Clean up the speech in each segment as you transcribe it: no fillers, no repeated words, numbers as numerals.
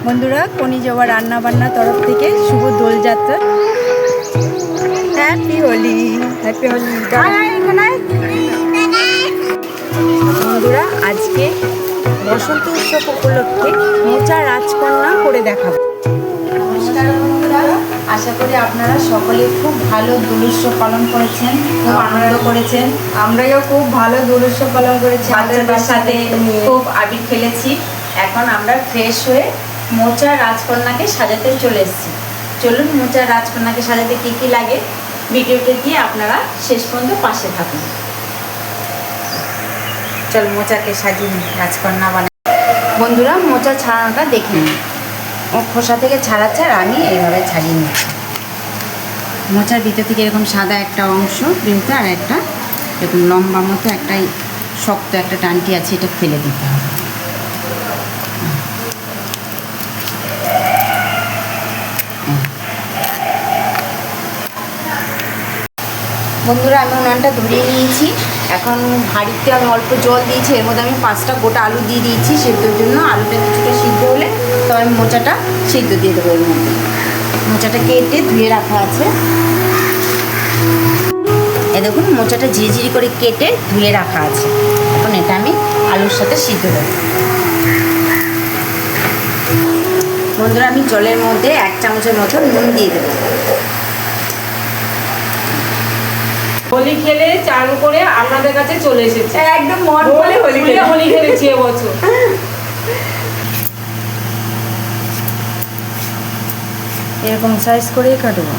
বন্ধুরা কনি জবা রান্না বান্নার তরফ থেকে শুভ দোলযাত্রা, হ্যাপি হোলি। হ্যাপি হোলি বন্ধুরা, আজকে বসন্ত উৎসব উপলক্ষে মোচা রাজকন্যা করে দেখাবো। নমস্কার বন্ধুরা, আশা করি আপনারা সকলে খুব ভালো দোল উৎসব পালন করেছেন, খুব আনন্দ করেছেন। আমরাও খুব ভালো দোল উৎসব পালন করেছি, বাচ্চাদের সাথে খুব আবির খেলেছি। এখন আমরা ফ্রেশ হয়ে মোচা রাজকন্যাকে সাজাতে চলে এসেছি। চলুন মোচা রাজকন্যাকে সাজাতে কী কী লাগে ভিডিওতে দিয়ে আপনারা শেষ পর্যন্ত পাশে থাকুন। চল মোচাকে সাজিয়ে রাজকন্যা বানাই। বন্ধুরা, মোচা ছাড়ানোটা দেখে নিন। ও খোসা থেকে ছাড়াচ্ছে আর আমি এইভাবে ছাড়িয়ে নিচ্ছি। মোচার ভিতর থেকে এরকম সাদা একটা অংশ বেরোতে, আর একটা এরকম লম্বা মতো একটা শক্ত একটা টানটি আছে, এটা ফেলে দিতে হবে। বন্ধুরা, আমি উনানটা ধরিয়ে নিয়েছি। এখন হাঁড়িতে আমি অল্প জল দিয়েছি, এর মধ্যে আমি 5টা গোটা আলু দিয়ে দিয়েছি সেদ্ধর জন্য। আলুটা কিছুটা সিদ্ধ হলে তবে আমি মোচাটা সিদ্ধ দিয়ে দেবো। এর মধ্যে মোচাটা কেটে ধুয়ে রাখা আছে। এ দেখুন, মোচাটা ঝিরিঝিরি করে কেটে ধুয়ে রাখা আছে। এখন এটা আমি আলুর সাথে সিদ্ধ দেবো। বন্ধুরা, আমি জলের মধ্যে 1 চামচের মতো নুন দিয়ে দেবো। হোলি খেলে চান করে আপনাদের কাছে চলে এসেছে, একদম মন বলে হোলি খেলেছি এবছর। এরকম সাইজ করেই কাটবো।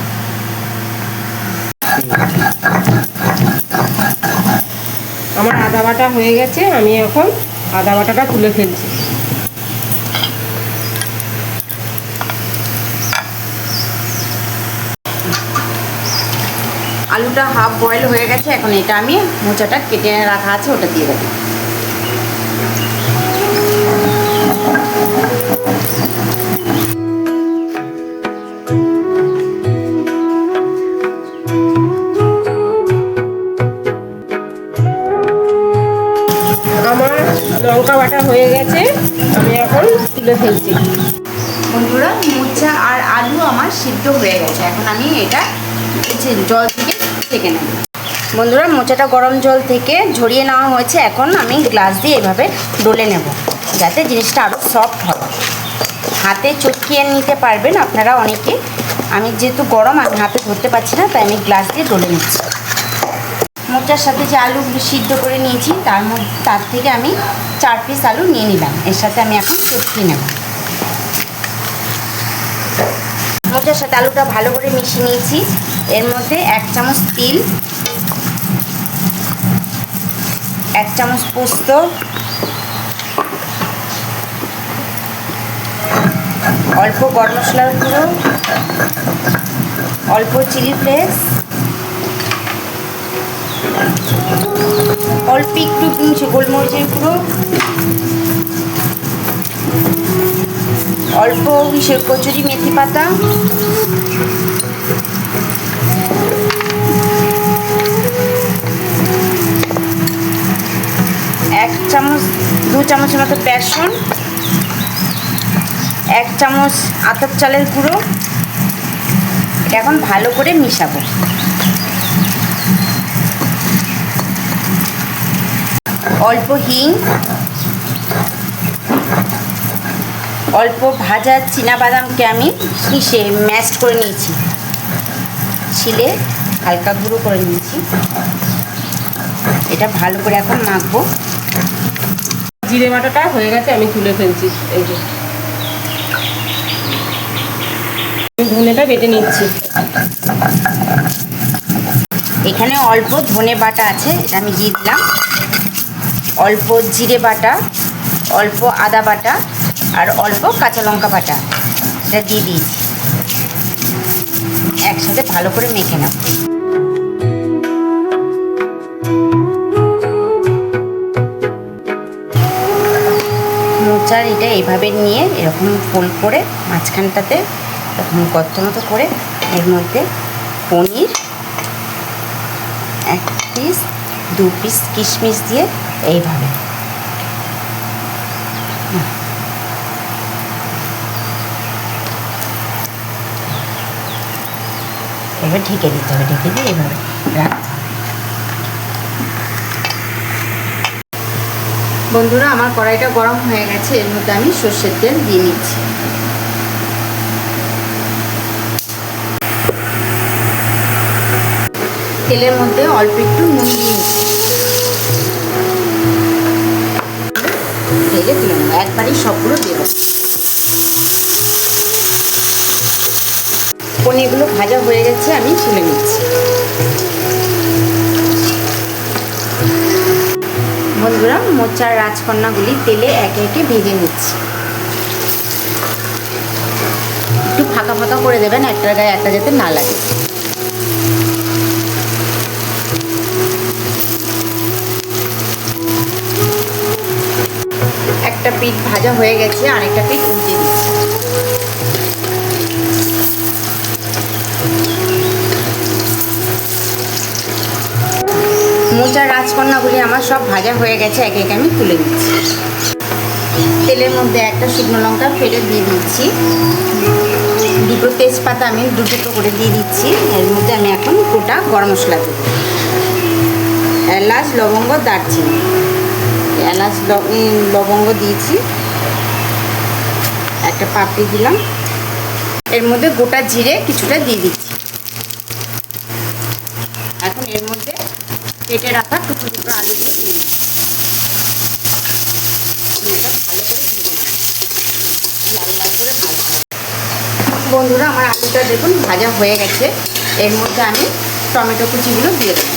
আমার আদা বাটা হয়ে গেছে, আমি এখন আদা বাটাটা তুলে ফেলছি। আলুটা হাফ বয়েল হয়ে গেছে। এখন এটা আমি মোচাটা কেটে রাখা আছে ওটা দিয়ে দেবো। আমার লঙ্কা বাটা হয়ে গেছে, আমি এখন তুলে ফেলছি। বন্ধুরা, মোচা আর আলু আমার সিদ্ধ হয়ে গেছে। এখন আমি এটা জল থেকে ছেঁকে নেব। বন্ধুরা, মোচাটা গরম জল থেকে ঝরিয়ে নেওয়া হয়েছে। এখন আমি গ্লাস দিয়ে এভাবে ডলে নেব, যাতে জিনিসটা আরও সফট হয়। হাতে চটকিয়ে নিতে পারবেন আপনারা অনেকে। আমি যেহেতু গরম, আমি হাতে ধরতে পারছি না, তাই আমি গ্লাস দিয়ে ডলে নিচ্ছি। মোচার সাথে যে আলুগুলো সিদ্ধ করে নিয়েছি তার থেকে আমি 4 পিস আলু নিয়ে নিলাম। এর সাথে আমি এখন চটকিয়ে নেব। মোচার সাথে আলুটা ভালো করে মিশিয়ে নিয়েছি। এর মধ্যে 1 চামচ তিল, 1 চামচ পোস্ত, অল্প গরম মশলার গুঁড়ো, অল্প চিলি ফ্লেক্স, অল্প একটু গোলমরিচের গুঁড়ো, অল্প কচুরি মেথি পাতা, দু চামচের মতো বেসন, 1 চামচ আতপ চালের গুঁড়ো। এটা এখন ভালো করে মিশাবো। অল্প হিং, অল্প ভাজা চীনাবাদামকে আমি পিষে ম্যাশ করে নিয়েছি, ছিলে হালকা গুঁড়ো করে নিয়েছি। এটা ভালো করে এখন মাখবো। জিরে বাটাটা হয়ে গেছে, আমি তুলে ফেলছি। এই যে ধনেটা বেটে নিচ্ছি। এখানে অল্প ধনে বাটা আছে, এটা আমি দিয়ে দিলাম। অল্প জিরে বাটা, অল্প আদা বাটা আর অল্প কাঁচা লঙ্কা বাটা, এটা দিয়ে দিয়েছি। একসাথে ভালো করে মেখে নেব। মোচার এটা এইভাবে নিয়ে এরকম ফোল্ড করে মাঝখানটাতে এরকম গর্ত মতো করে এর মধ্যে পনির 1 পিস, 2 পিস কিশমিশ দিয়ে এইভাবে এবার ঢেকে দিতে হবে, ঢেকে দিয়ে এভাবে রাখতে হবে। বন্ধুরা আমার কড়াইটা গরম হয়ে গেছে, এর মধ্যে আমি সর্ষের তেল দিয়ে নিচ্ছি। তেলের মধ্যে অল্প একটু নুন দিয়ে নিচ্ছি, ঢেকে তুলে নেবো, একবারই সবগুলো দিয়ে দেবো। পনিরগুলো ভাজা হয়ে গেছে, আমি তুলে নিচ্ছি। বন্ধুরা মোচার রাজকন্যাগুলি তেলে একে একে ভেজে নিচ্ছি। একটু ফাঁকা ফাঁকা করে দেবেন, একটার গায়ে একটা যাতে না লাগে। একটা পিঠ ভাজা হয়ে গেছে, আরেকটা পিঠ উল্টে দিচ্ছি। মোচার রাজকন্যাগুলি আমার সব ভাজা হয়ে গেছে, একে একে আমি তুলে দিচ্ছি। তেলের মধ্যে একটা শুকনো লঙ্কা ফেলে দিয়ে দিচ্ছি, দুটো তেজপাতা আমি দুটো করে দিয়ে দিচ্ছি। এর মধ্যে আমি এখন গোটা গরম মশলা দেবো, এলাচ, লবঙ্গ, দারচিনি। এলাচ লবঙ্গ দিয়েছি, একটা পাপড়ি দিলাম। এর মধ্যে গোটা জিরে কিছুটা দিয়ে দিচ্ছি। এখন এর মধ্যে কেটে রাখা টুকরো টুকরো আলুগুলো দিয়ে দিচ্ছি। এটা ভালো করে ভেজে নেব, লাল লাল করে ভাজা। বন্ধুরা আমার আলুটা দেখুন ভাজা হয়ে গেছে, এর মধ্যে আমি টমেটো কুচিগুলো দিয়ে দেবো।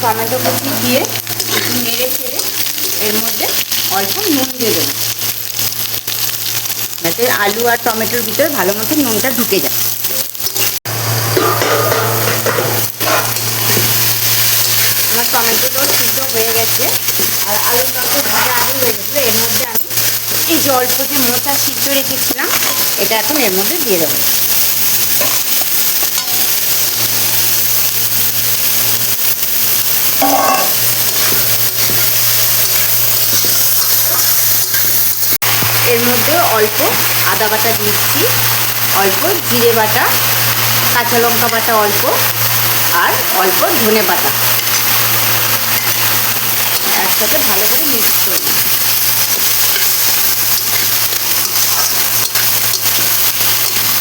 টমেটো কুচি দিয়ে একটু নেড়ে চেড়ে এর মধ্যে অল্প নুন দিয়ে দেবো, যাতে আলু আর টমেটোর ভিতরে ভালো মতো নুনটা ঢুকে যায়। আমার টমেটোটাও সিদ্ধ হয়ে গেছে আর আলুটাও ভাজা আলু হয়ে গেছিলো। এর মধ্যে আমি এই যে অল্প যে মোচা সিদ্ধ রেখেছিলাম এটা এখন এর মধ্যে দিয়ে দেবো। এর মধ্যে অল্প আদা বাটা দিয়েছি, অল্প জিরে বাটা, কাঁচা লঙ্কা বাটা অল্প, আর অল্প ধনে বাটা একসাথে ভালো করে মিক্স করব।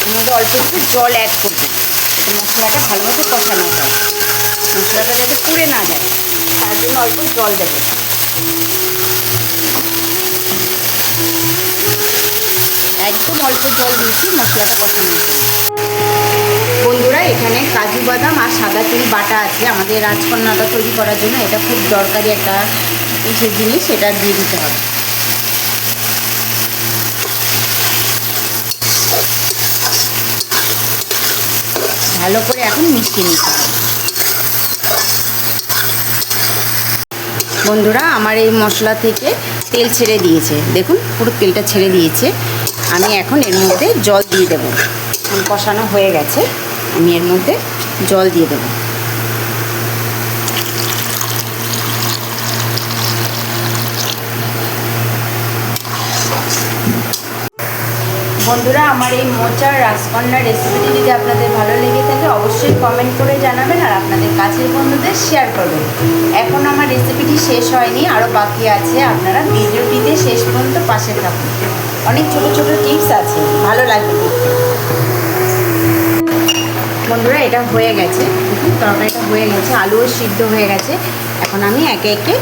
এর মধ্যে অল্প একটু জল অ্যাড করব, মশলাটা ভালো মতো কষানো হয়, মশলাটা যাতে পুড়ে না যায় তার জন্য অল্প জল দেবো। একদম অল্প জল দিয়েছি মশলাটা কষানো হয়। বন্ধুরা এখানে কাজু বাদাম আর সাদা তিল বাটা আছে আমাদের রাজকন্যাটা তৈরি করার জন্য, এটা খুব দরকারি একটা জিনিস, এটা দিয়ে দিতে হবে। ভালো করে এখন মিশিয়ে নিতে হবে। বন্ধুরা আমার এই মশলা থেকে তেল ছেড়ে দিয়েছে, দেখুন পুরো তেলটা ছেড়ে দিয়েছে। আমি এখন এর মধ্যে জল দিয়ে দেবো, কষানো হয়ে গেছে, আমি এর মধ্যে জল দিয়ে দেবো। বন্ধুরা আমার এই মোচার রাজকন্যার রেসিপিটি যদি আপনাদের ভালো লেগে থাকে অবশ্যই কমেন্ট করে জানাবেন আর আপনাদের কাছের বন্ধুদের শেয়ার করবেন। এখন আমার রেসিপিটি শেষ হয়নি, আরও বাকি আছে, আপনারা ভিডিওটিতে শেষ পর্যন্ত পাশে থাকুন, অনেক ছোট ছোট টিপস আছে, ভালো লাগবে। বন্ধুরা এটা হয়ে গেছে, তরকারিটা হয়ে গেছে, আলুও সিদ্ধ হয়ে গেছে। এখন আমি একে একে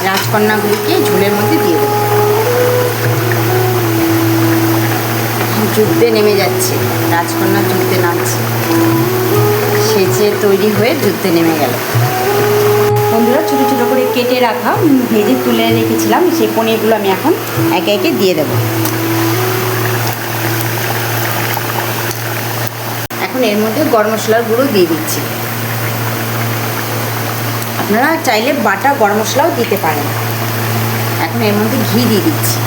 রাজকন্যাগুলিকে ঝোলের মধ্যে দিয়ে দেবো। যুদ্ধে নেমে যাচ্ছে, রাজকন্যা যুদ্ধে নামছে, সেচে তৈরি হয়ে যুদ্ধে নেমে গেল। বন্ধুরা ছোটো ছোটো করে কেটে রাখা ভেজে তুলে রেখেছিলাম সেই পনিরগুলো আমি এখন একে একে দিয়ে দেব। এখন এর মধ্যে গরম মশলার গুঁড়ো দিয়ে দিচ্ছি, আপনারা চাইলে বাটা গরম মশলাও দিতে পারেন। এখন এর মধ্যে ঘি দিয়ে দিচ্ছি,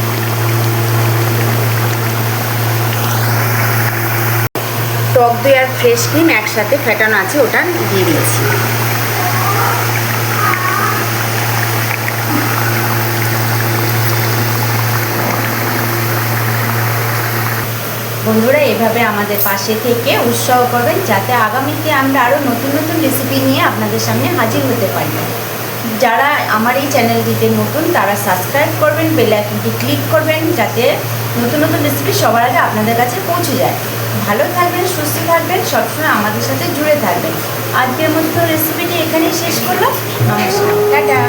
টক দই আর ফ্রেশ ক্রিম একসাথে ফেটানো আছে ওটা দিয়ে দিচ্ছি। বন্ধুরা এভাবে আমাদের পাশে থেকে উৎসাহ করবেন, যাতে আগামীতে আমরা আরও নতুন নতুন রেসিপি নিয়ে আপনাদের সামনে হাজির হতে পারি। যারা আমার এই চ্যানেলটিতে নতুন তারা সাবস্ক্রাইব করবেন, বেল আইকনটি ক্লিক করবেন, যাতে নতুন নতুন রেসিপি সবার আগে আপনাদের কাছে পৌঁছে যায়। ভালো থাকবেন, সুস্থ থাকবেন, সবসময় আমাদের সাথে জুড়ে থাকবেন। আজকের মতো রেসিপিটি এখানেই শেষ করলাম। নমস্কার, টাটা।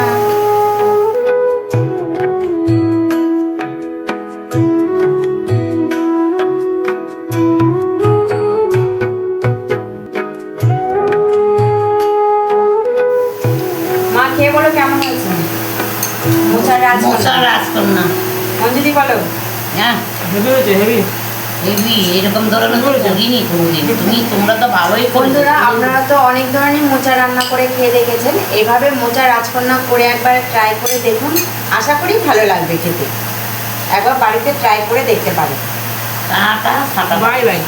মা খেয়ে বলো কেমন হয়েছে মোচার মশা রাজকন্যা। মঞ্জুদি বলো। হ্যাঁ হেভি হয়েছে, হেভি। হেভি, এরকম ধরনের তো করিনি কোনোদিন। তোমরা তো ভালোই করেছো। বন্ধুরা আপনারা তো অনেক ধরনের মোচা রান্না করে খেয়ে দেখেছেন, এভাবে মোচা রাজকন্যা করে একবার ট্রাই করে দেখুন, আশা করি ভালো লাগবে খেতে। একবার বাড়িতে ট্রাই করে দেখতে পারেন। Tata, tata. Bye bye.